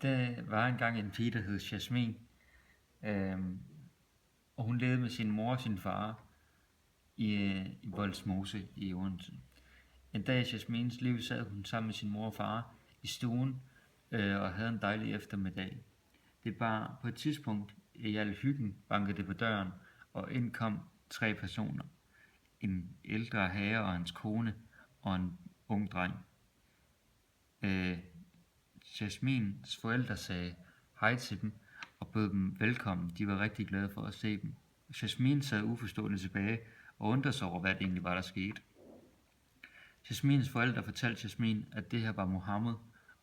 Der var engang en pige, der hed Jasmin, og hun levede med sin mor og sin far i Vollsmose i Odense. En dag i Jasmins liv sad hun sammen med sin mor og far i stuen og havde en dejlig eftermiddag. Det var på et tidspunkt i al hyggen bankede det på døren, og ind kom 3 personer. En ældre herre og hans kone og en ung dreng. Jasmins forældre sagde hej til dem og bød dem velkommen. De var rigtig glade for at se dem. Jasmin sad uforstående tilbage og undrede sig over, hvad det egentlig var, der skete. Jasmins forældre fortalte Jasmin, at det her var Mohammed,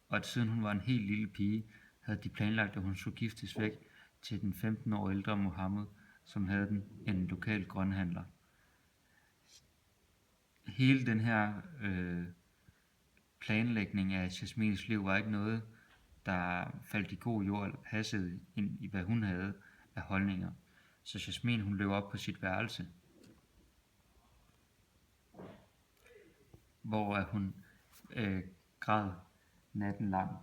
og at siden hun var en helt lille pige, havde de planlagt, at hun skulle giftes væk til den 15 år ældre Mohammed, som havde en lokal grønhandler. Hele den her planlægning af Jasmins liv var ikke noget, der faldt i god jord eller passede ind i, hvad hun havde af holdninger. Så Jasmin, hun løb op på sit værelse, hvor hun græd natten lang.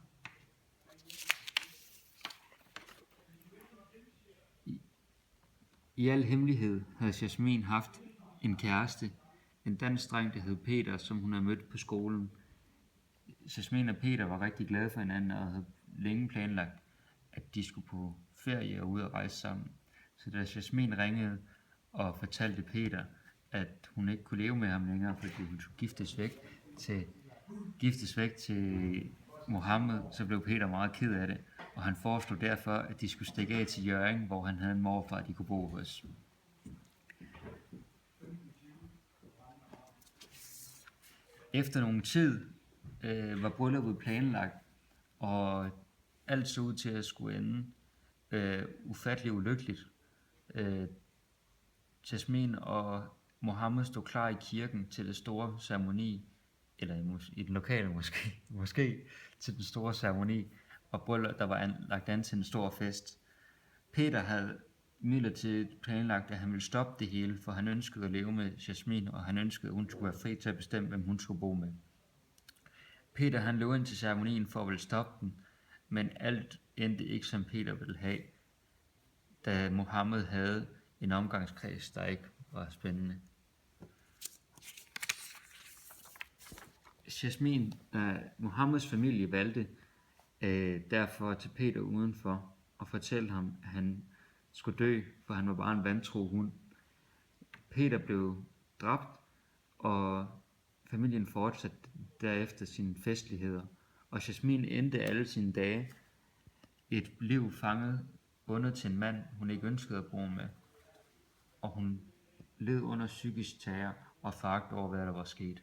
I al hemmelighed havde Jasmin haft en kæreste, en dansk dreng, der hed Peter, som hun havde mødt på skolen. Jasmin og Peter var rigtig glade for hinanden og havde længe planlagt, at de skulle på ferie og ud og rejse sammen. Så da Jasmin ringede og fortalte Peter, at hun ikke kunne leve med ham længere, fordi hun skulle giftes væk til Mohammed, så blev Peter meget ked af det, og han foreslog derfor, at de skulle stikke af til Hjørring, hvor han havde en morfar, de kunne bo hos. Efter nogen tid var brylluppet planlagt, og alt så ud til at skulle ende ufattelig ulykkeligt. Jasmin og Mohammed stod klar i kirken til det store ceremoni, eller i den lokale måske til den store ceremoni, og der var lagt an til en stor fest. Peter havde midlertidigt planlagt, at han ville stoppe det hele, for han ønskede at leve med Jasmin, og han ønskede, at hun skulle være fri til at bestemme, hvem hun skulle bo med. Peter han løb ind til ceremonien for at ville stoppe den, men alt endte ikke som Peter ville have, da Mohammed havde en omgangskreds, der ikke var spændende. Jasmin, Mohammeds familie valgte derfor til Peter udenfor og fortalte ham, at han skulle dø, for han var bare en vantro hund. Peter blev dræbt, og familien fortsatte derefter sine festligheder, og Jasmin endte alle sine dage et liv fanget, bundet til en mand, hun ikke ønskede at bo med, og hun led under psykisk terror og foragt over, hvad der var sket.